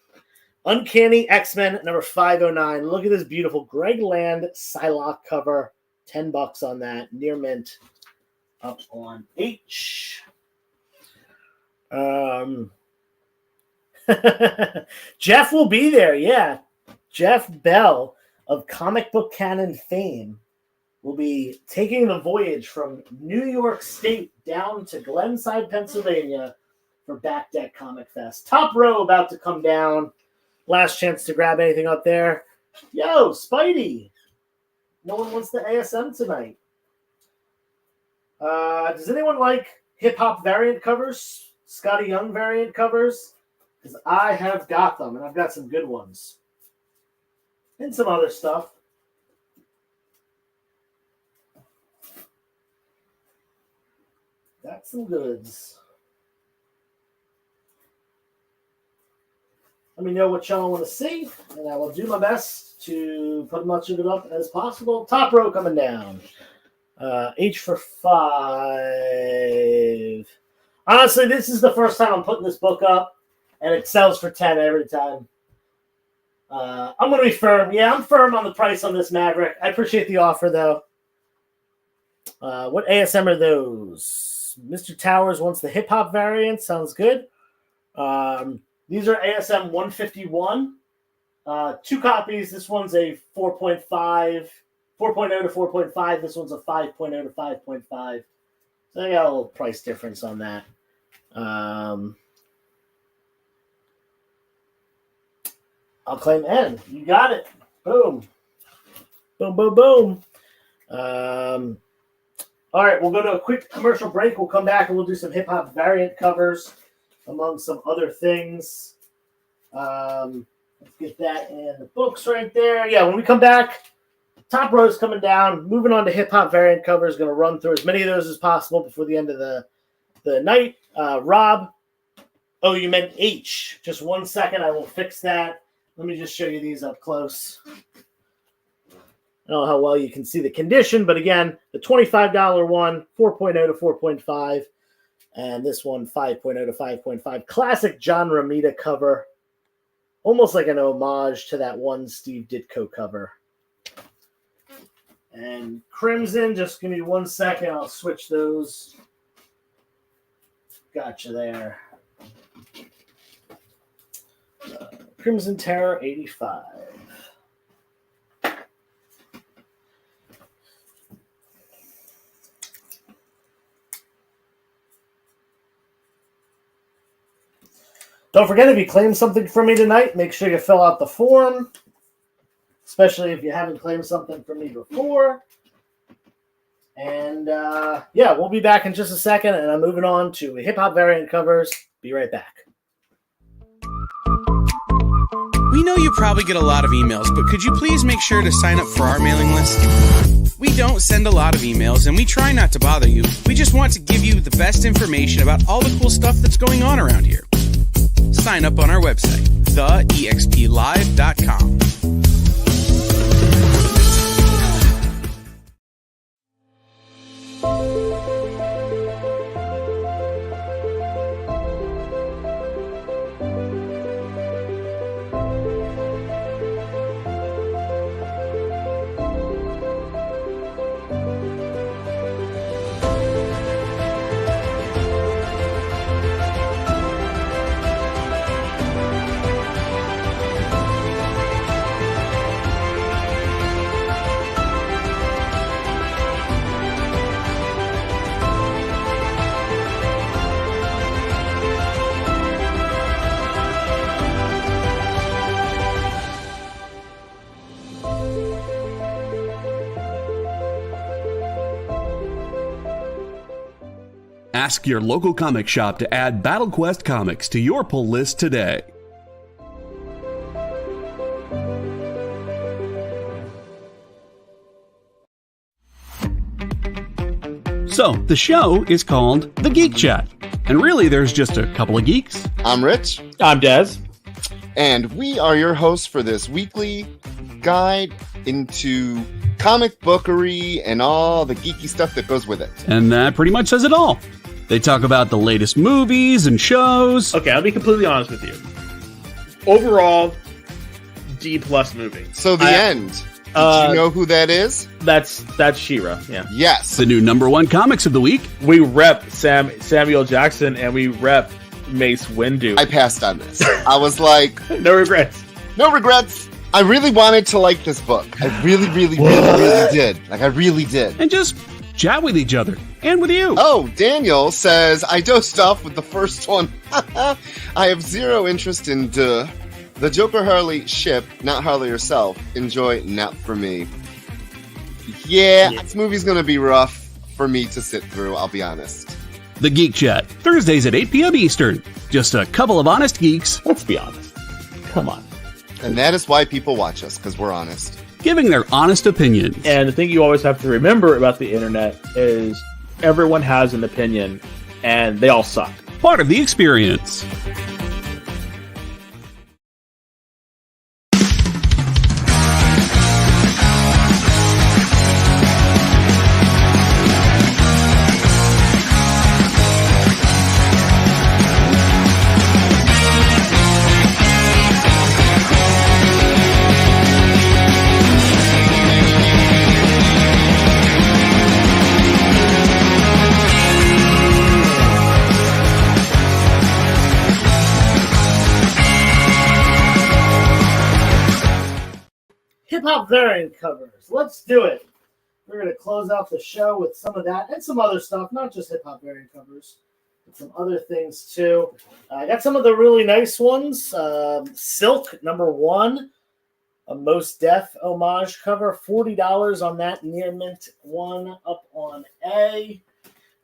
Uncanny X-Men number 509. Look at this beautiful Greg Land Psylocke cover. $10 on that. Near mint. Up on H. Jeff will be there, yeah. Jeff Bell of Comic Book Canon fame will be taking the voyage from New York State down to Glenside, Pennsylvania for Back Deck Comic Fest. Top row about to come down. Last chance to grab anything up there. Yo, Spidey. No one wants the ASM tonight. Does anyone like hip-hop variant covers? Scotty Young variant covers? Because I have got them, and I've got some good ones. And some other stuff. Got some goods. Let me know what y'all want to see, and I will do my best to put as much of it up as possible. Top row coming down. H for 5. Honestly, this is the first time I'm putting this book up, and it sells for 10 every time. I'm going to be firm. Yeah, I'm firm on the price on this Maverick. I appreciate the offer, though. What ASM are those? Mr. Towers wants the hip-hop variant. Sounds good. These are ASM 151. 2 copies. This one's a 4.5. 4.0 to 4.5. This one's a 5.0 to 5.5. So I got a little price difference on that. I'll claim N. You got it. Boom. Boom, boom, boom. All right, we'll go to a quick commercial break. We'll come back and we'll do some hip-hop variant covers among some other things. Let's get that in the books right there. Yeah, when we come back, top row is coming down. Moving on to hip-hop variant covers. Going to run through as many of those as possible before the end of the night. Rob, oh, you meant H. Just 1 second. I will fix that. Let me just show you these up close. I don't know how well you can see the condition, but again, the $25 one, 4.0 to 4.5, and this one, 5.0 to 5.5. Classic John Romita cover. Almost like an homage to that one Steve Ditko cover. And Crimson, just give me 1 second. I'll switch those. Gotcha there. Crimson Terror 85. Don't forget, if you claim something from me tonight, make sure you fill out the form, especially if you haven't claimed something from me before. And we'll be back in just a second, and I'm moving on to hip hop variant covers. Be right back. We know you probably get a lot of emails, but could you please make sure to sign up for our mailing list? We don't send a lot of emails, and we try not to bother you. We just want to give you the best information about all the cool stuff that's going on around here. Sign up on our website, theexplive.com. Ask your local comic shop to add Battle Quest comics to your pull list today. So, the show is called The Geek Chat. And really, there's just a couple of geeks. I'm Rich. I'm Dez. And we are your hosts for this weekly guide into comic bookery and all the geeky stuff that goes with it. And that pretty much says it all. They talk about the latest movies and shows. Okay, I'll be completely honest with you. Overall, D+ movie. So the end. Did you know who that is? That's She-Ra, yeah. Yes. The new #1 comics of the week. We rep Samuel Jackson and we rep Mace Windu. I passed on this. I was like, no regrets. No regrets. I really wanted to like this book. I really did. Like, I really did. And just chat with each other. And with you. Oh, Daniel says, I dosed off with the first one. I have zero interest in the Joker Harley ship, not Harley herself. Enjoy, not for me. Yeah, this movie's gonna be rough for me to sit through, I'll be honest. The Geek Chat, Thursdays at 8 p.m. Eastern. Just a couple of honest geeks. Let's be honest. Come on. And that is why people watch us, because we're honest. Giving their honest opinions. And the thing you always have to remember about the internet is everyone has an opinion, and they all suck. Part of the experience. Hip-hop variant covers. Let's do it. We're going to close out the show with some of that and some other stuff, not just hip-hop variant covers, but some other things too. I got some of the really nice ones. Silk, #1, a Mos Def homage cover, $40 on that near mint one up on A.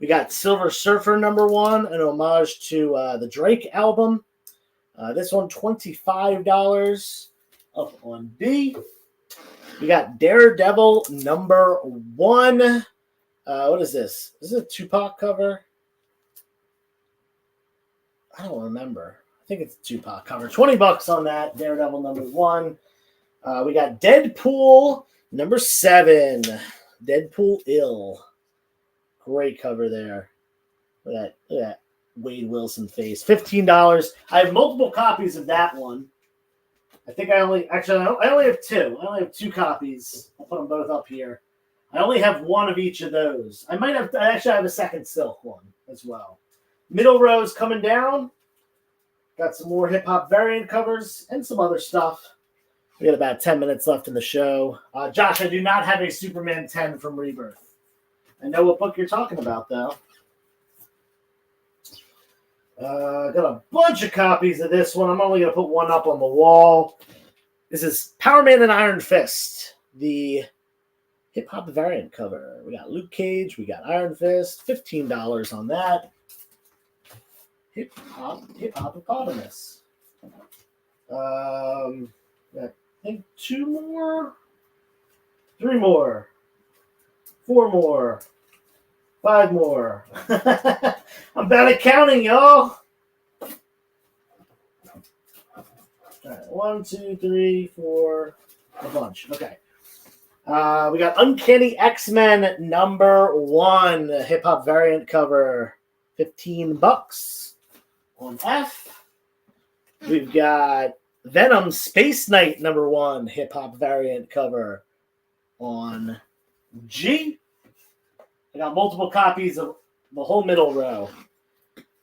We got Silver Surfer #1, an homage to the Drake album. This one, $25 up on B. We got Daredevil #1. What is this? Is it a Tupac cover? I don't remember. I think it's a Tupac cover. $20 on that. Daredevil #1. We got Deadpool #7. Deadpool Ill. Great cover there. Look at that Wade Wilson face. $15. I have multiple copies of that one. I think I only have two. I only have two copies. I'll put them both up here. I only have one of each of those. I have a second Silk one as well. Middle rows coming down. Got some more hip-hop variant covers and some other stuff. We got about 10 minutes left in the show. Josh, I do not have a Superman 10 from Rebirth. I know what book you're talking about, though. Got a bunch of copies of this one. I'm only going to put one up on the wall. This is Power Man and Iron Fist, the hip-hop variant cover. We got Luke Cage. We got Iron Fist. $15 on that. Hippopotamus. I think 2 more. 3 more. 4 more. 5 more. I'm bad at counting, y'all. All right, 1, 2, 3, 4, a bunch. Okay. We got Uncanny X-Men #1 hip hop variant cover, $15 on F. We've got Venom Space Knight #1 hip hop variant cover on G. I got multiple copies of the whole middle row.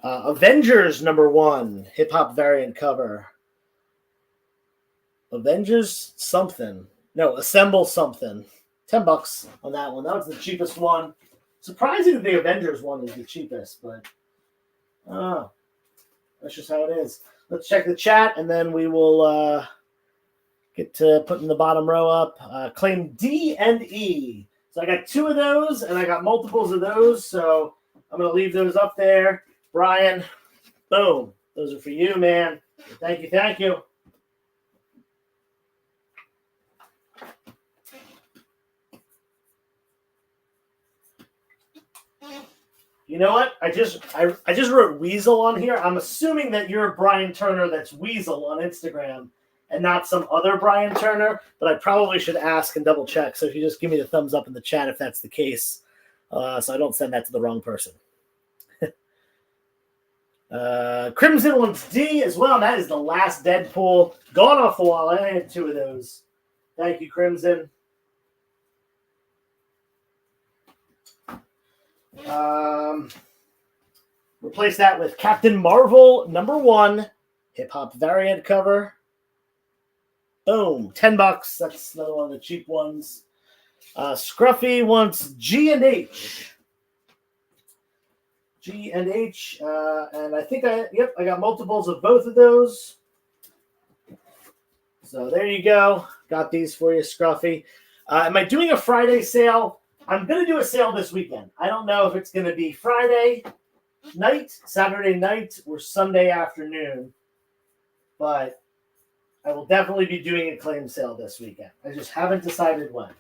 Avengers #1 hip hop variant cover. Avengers something. No, Assemble something. $10 on that one. That was the cheapest one. Surprising that the Avengers one is the cheapest, but that's just how it is. Let's check the chat, and then we will get to putting the bottom row up. Claim D and E. So I got 2 of those, and I got multiples of those, so I'm going to leave those up there. Brian, boom. Those are for you, man. Thank you, thank you. You know what? I just wrote Weasel on here. I'm assuming that you're Brian Turner that's Weasel on Instagram and not some other Brian Turner, but I probably should ask and double check. So if you just give me the thumbs up in the chat if that's the case, so I don't send that to the wrong person. Crimson wants D as well. That is the last Deadpool. Gone off the wall. I had 2 of those. Thank you, Crimson. Replace that with Captain Marvel #1 hip hop variant cover. Boom, $10. That's another one of the cheap ones. Scruffy wants G and H. G and H, and I think I got multiples of both of those. So there you go. Got these for you, Scruffy. Am I doing a Friday sale? I'm going to do a sale this weekend. I don't know if it's going to be Friday night, Saturday night, or Sunday afternoon, but I will definitely be doing a claim sale this weekend. I just haven't decided when.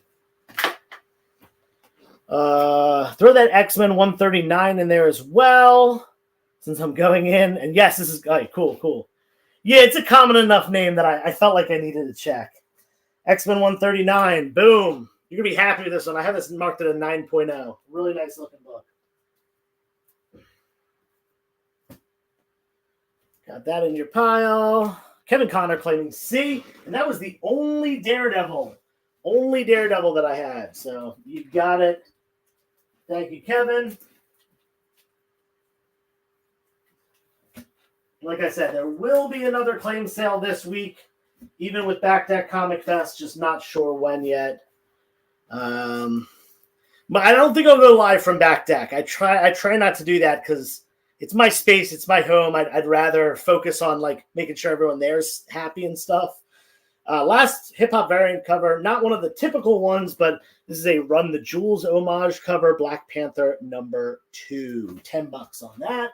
Throw that X-Men 139 in there as well, since I'm going in. And yes, this is cool. Yeah, it's a common enough name that I felt like I needed to check. X-Men 139, boom. You're going to be happy with this one. I have this marked at a 9.0. Really nice looking book. Got that in your pile. Kevin Conner claiming C. And that was the only Daredevil that I had. So you got it. Thank you, Kevin. Like I said, there will be another claim sale this week, even with Back Deck Comic Fest. Just not sure when yet. But I don't think I'll go live from Back Deck. I try not to do that because it's my space, it's my home. I'd rather focus on like making sure everyone there's happy and stuff. Last hip hop variant cover, not one of the typical ones, but this is a Run the Jewels homage cover, Black Panther #2. $10 on that.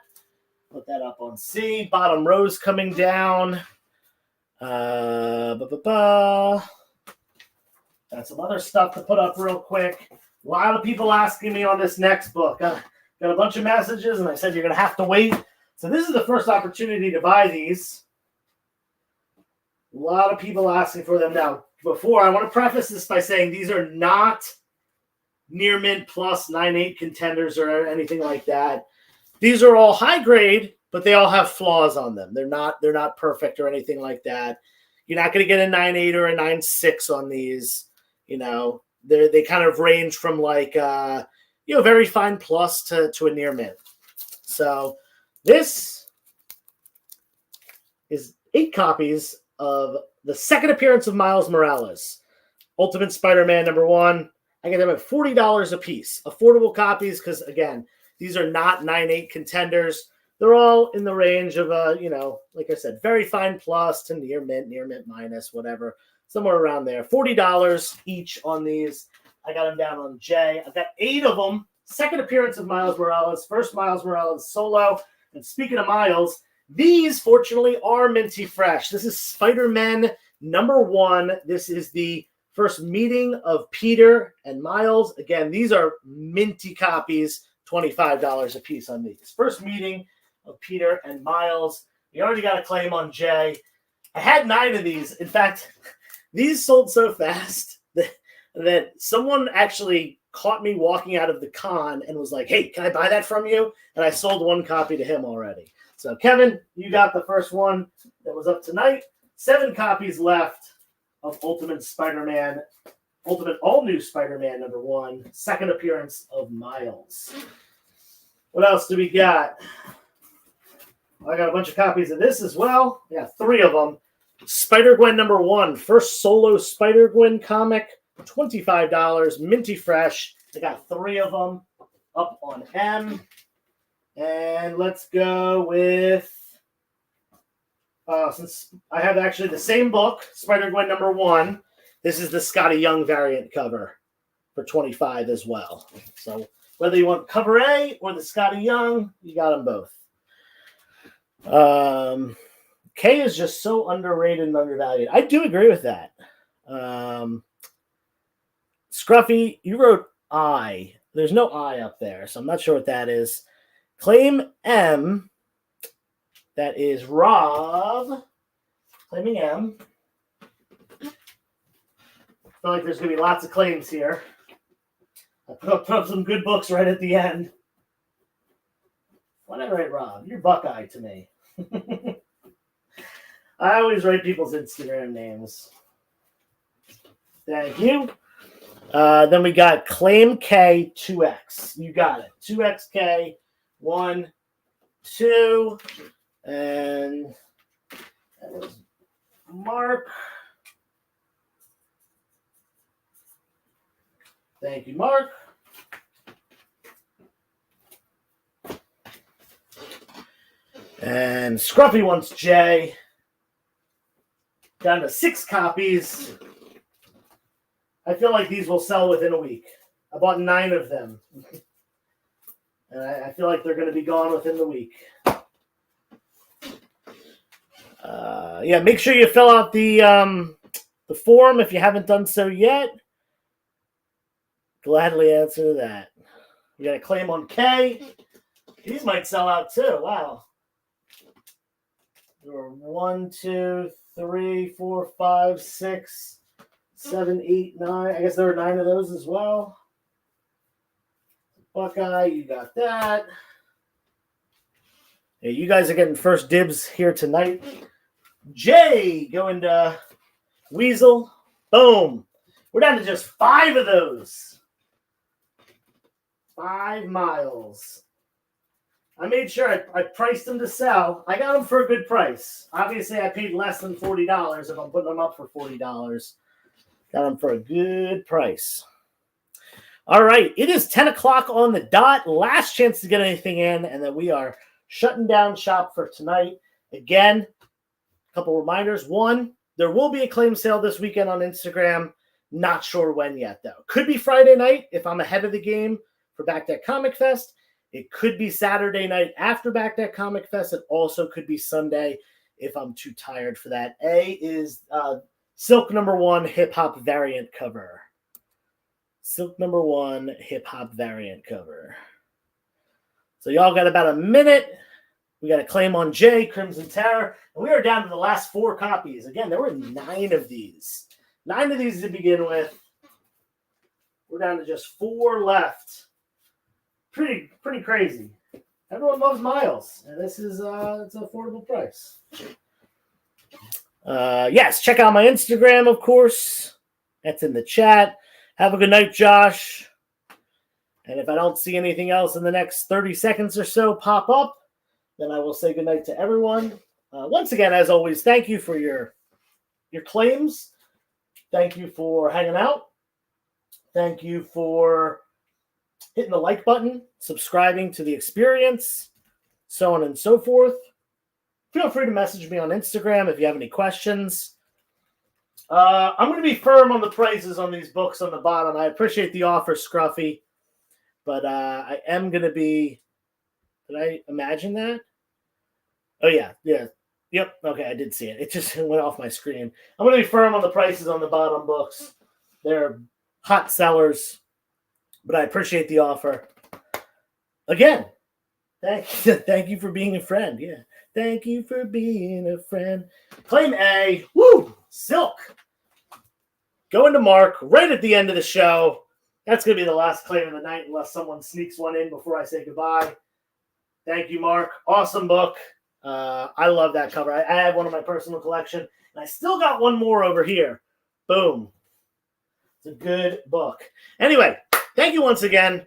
Put that up on C. Bottom row's coming down. Got some other stuff to put up real quick. A lot of people asking me on this next book. Got a bunch of messages, and I said you're going to have to wait. So this is the first opportunity to buy these. A lot of people asking for them now. Before, I want to preface this by saying these are not near mint plus 9.8 contenders or anything like that. These are all high grade, but they all have flaws on them. They're not perfect or anything like that. You're not going to get a 9.8 or a 9.6 on these. You know, they kind of range from like very fine plus to a near mint. So this is 8 copies of the second appearance of Miles Morales, Ultimate Spider-Man #1. I get them at $40 a piece. Affordable copies because, again, these are not 9.8 contenders. they're all in the range of, like I said, very fine plus to near mint minus, whatever. Somewhere around there. $40 each on these. I got them down on J. I've got 8 of them. Second appearance of Miles Morales. First Miles Morales solo. And speaking of Miles, these, fortunately, are minty fresh. This is Spider-Man #1. This is the first meeting of Peter and Miles. Again, these are minty copies. $25 a piece on these. First meeting of Peter and Miles. We already got a claim on I had 9 of these. In fact, these sold so fast that someone actually caught me walking out of the con and was like, hey, can I buy that from you? And I sold 1 copy to him already. So, Kevin, you got the first one that was up tonight. 7 copies left of Ultimate All-New Spider-Man #1. Second appearance of Miles. What else do we got? I got a bunch of copies of this as well. Yeah, 3 of them. Spider-Gwen #1. First solo Spider-Gwen comic. $25. Minty fresh. I got 3 of them up on M. And let's go with, since I have actually the same book, Spider-Gwen #1, this is the Scotty Young variant cover for $25 as well. So whether you want cover A or the Scotty Young, you got them both. K is just so underrated and undervalued. I do agree with that. Scruffy, you wrote I. There's no I up there, so I'm not sure what that is. Claim M. That is Rob. Claiming M. I feel like there's going to be lots of claims here. I put up some good books right at the end. Why did I write Rob? You're Buckeye to me. I always write people's Instagram names. Thank you. Then we got Claim K 2X. You got it. 2XK 1, 2, and that was Mark. Thank you, Mark. And Scruffy wants J. Down to 6 copies. I feel like these will sell within a week. I bought 9 of them. And I feel like they're going to be gone within the week. Yeah, make sure you fill out the form if you haven't done so yet. Gladly answer that. We got a claim on K. These might sell out too. Wow. There were 1, 2, 3, 4, 5, 6, 7, 8, 9. I guess there were 9 of those as well. Buckeye, you got that. Yeah, you guys are getting first dibs here tonight. Jay going to Weasel. Boom. We're down to just 5 of those. 5 miles. I made sure I priced them to sell. I got them for a good price. Obviously, I paid less than $40 if I'm putting them up for $40. Got them for a good price. All right. It is 10 o'clock on the dot. Last chance to get anything in, and then we are shutting down shop for tonight. Again, a couple reminders. 1, there will be a claim sale this weekend on Instagram. Not sure when yet, though. Could be Friday night if I'm ahead of the game for Back Deck Comic Fest. It could be Saturday night after Back Deck Comic Fest. It also could be Sunday if I'm too tired for that. A is Silk #1 hip-hop variant cover. Silk #1 hip-hop variant cover. So y'all got about a minute. We got a claim on J, Crimson Terror. And we are down to the last 4 copies. Again, there were 9 of these. 9 of these to begin with. We're down to just 4 left. Pretty crazy. Everyone loves Miles, and this is it's an affordable price. Yes, check out my Instagram, of course. That's in the chat. Have a good night, Josh. And if I don't see anything else in the next 30 seconds or so pop up, then I will say good night to everyone. Once again, as always, thank you for your claims. Thank you for hanging out. Thank you for hitting the like button, subscribing to the experience, so on and so forth. Feel free to message me on Instagram if you have any questions. I'm going to be firm on the prices on these books on the bottom. I appreciate the offer, Scruffy, but I am going to be... Did I imagine that? Oh, yeah. Yep. Okay, I did see it. It just went off my screen. I'm going to be firm on the prices on the bottom books. They're hot sellers, but I appreciate the offer. Again, thank you for being a friend. Yeah. Thank you for being a friend. Claim A. Woo! Silk. Going to Mark right at the end of the show. That's going to be the last claim of the night unless someone sneaks one in before I say goodbye. Thank you, Mark. Awesome book. I love that cover. I have one in my personal collection, and I still got one more over here. Boom. It's a good book. Anyway, thank you once again.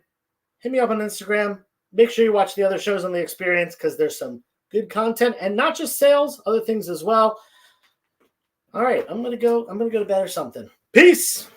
Hit me up on Instagram. Make sure you watch the other shows on The Experience because there's some good content and not just sales, other things as well. All right, I'm gonna go to bed or something. Peace.